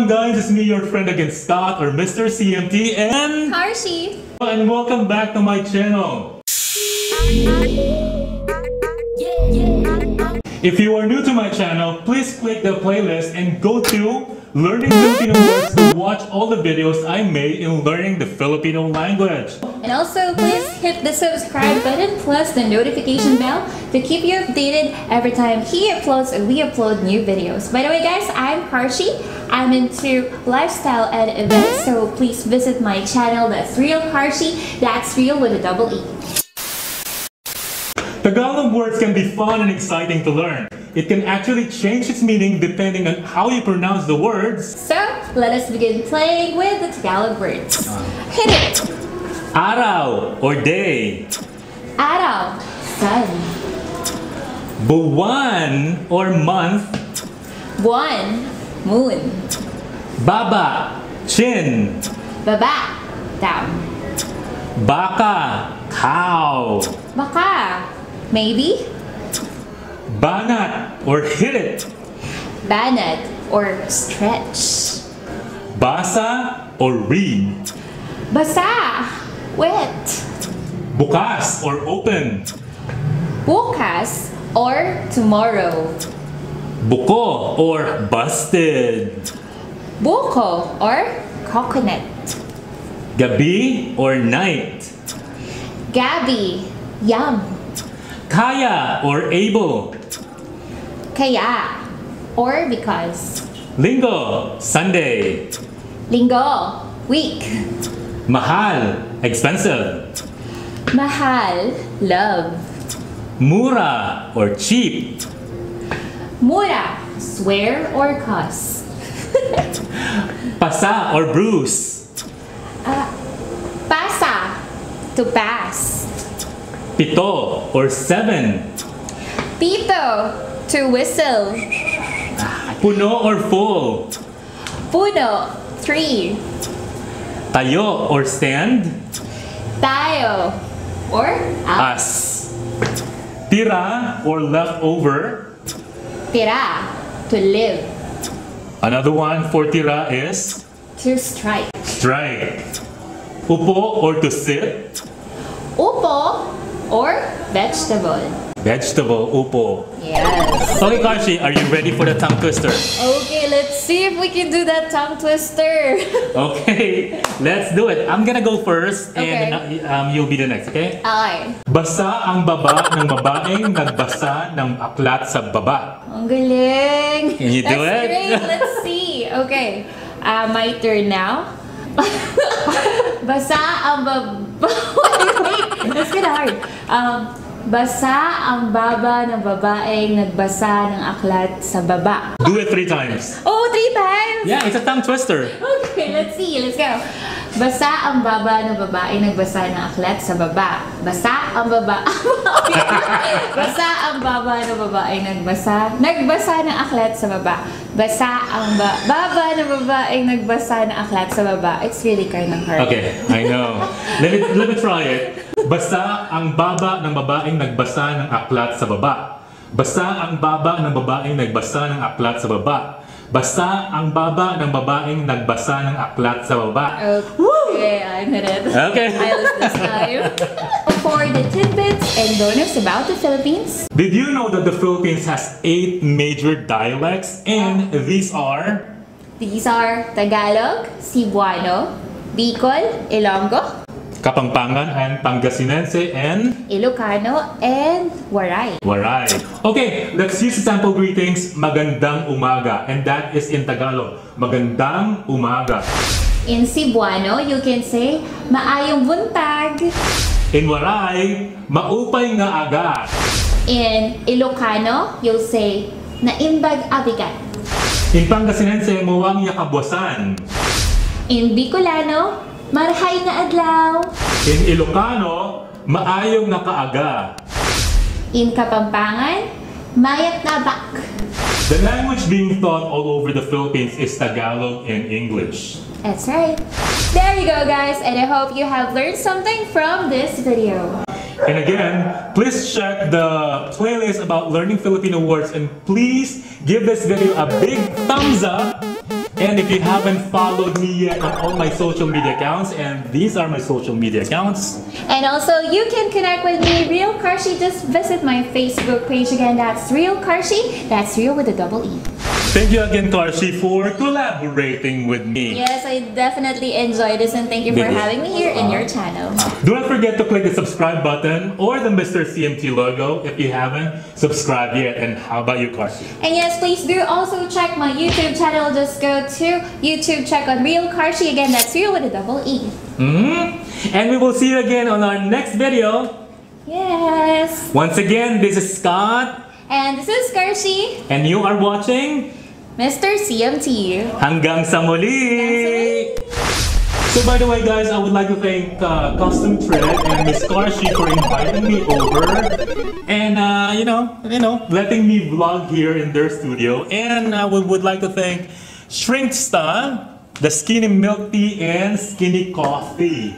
on guys, it's me, your friend again, Scott or Mr. CMT and Karshi. And welcome back to my channel. If you are new to my channel, please click the playlist and go to Learning Filipino Words to watch all the videos I made in learning the Filipino language. And also, please hit the subscribe button plus the notification bell to keep you updated every time he uploads and we upload new videos. By the way guys, I'm Karshi. I'm into lifestyle and events, so please visit my channel. That's Real Karshi. That's real with a double E. Tagalog words can be fun and exciting to learn. It can actually change its meaning depending on how you pronounce the words. So, let us begin playing with the Tagalog words. Hit it! Araw or day. Araw, sun. Buwan or month. Buwan, moon. Baba, chin. Baba, down. Baka, cow. Baka, maybe. Banat or hit it. Banat or stretch. Basa or read. Basa, wet. Bukas or open. Bukas or tomorrow. Buko or busted. Buko or coconut. Gabi or night. Gabi, yum. Kaya or able. Kaya or because. Linggo, Sunday. Linggo, week. Mahal, expensive. Mahal, love. Mura or cheap. Mura, swear or cuss. Pasa or bruise. Pasa, to pass. Pito or seven. Pito, to whistle. Puno or full. Puno, 3. Tayo or stand. Tayo, or up. Us. Tira or leftover. Tira, to live. Another one for tira is To strike. strike. Upo or to sit. Upo, or vegetable. Vegetable, upo. Yes. Okay, Karshi, are you ready for the tongue twister? Okay, let's see if we can do that tongue twister. Okay, let's do it. I'm gonna go first and you'll be the next, okay? Okay. Basa ang baba ng babaeng nagbasa ng aklat sa baba. Ang galing. Can you do That's it? great. Let's see. Okay. My turn now. Basa ang baba... Wait, that's kinda hard. Basa ang baba ng babaeng nagbasa ng aklat sa baba. Do it 3 times. Oh, 3 times? Yeah, it's a tongue twister. Okay, let's see. Let's go. Basa ang baba ng babaeng nagbasa ng aklat sa baba. Basa ang baba... Basa ang baba ng babaeng nagbasa ng aklat sa baba. Basa ang baba ng babaeng nagbasa ng aklat sa baba. It's really kind of hard. Okay, I know. Let me try it. Basa ang baba ng babaeng nagbasa ng aklat sa baba. Basa ang baba ng babaeng nagbasa ng aklat sa baba. Basa ang baba ng babaeng nagbasa ng aklat sa baba. Okay, I hit it. Okay. I lose this time. For the tidbits and bonus about the Philippines. Did you know that the Philippines has 8 major dialects? And these are Tagalog, Cebuano, Bikol, Ilonggo, Kapampangan and Pangasinense and Ilocano, and Waray. Waray. Okay, let's use the sample greetings. Magandang umaga. And that is in Tagalog. Magandang umaga. In Cebuano, you can say, maayong buntag. In Waray, maupay nga aga. In Ilocano, you'll say, naimbag abigat. In Pangasinense, muwang yakabwasan. In Bicolano, marhay nga adlaw. In Ilocano, maayong nga kaaga. In Kapampangan, mayat na bak. The language being taught all over the Philippines is Tagalog and English. That's right. There you go guys, and I hope you have learned something from this video. And again, please check the playlist about learning Filipino words and please give this video a big thumbs up And if you haven't followed me yet on all my social media accounts, and these are my social media accounts. And also, you can connect with me, Real Karshi. Just visit my Facebook page again. That's Real Karshi. That's Real with a double E. Thank you again, Karshi, for collaborating with me. Yes, I definitely enjoyed this, and thank you for having me here in your channel. Do not forget to click the subscribe button or the Mr. CMT logo if you haven't subscribed yet. And how about you, Karshi? And yes, please do also check my YouTube channel. Just go to YouTube, check on Real Karshi. Again, that's Real with a double E. And we will see you again on our next video. Yes. Once again, this is Scott. And this is Karshi. And you are watching Mr. CMT. Hanggang sa muli! So by the way guys, I would like to thank Custom Thread and Miss Karshi for inviting me over and you know, letting me vlog here in their studio. And I would like to thank Shrinksta, the Skinny Milk Tea and Skinny Coffee.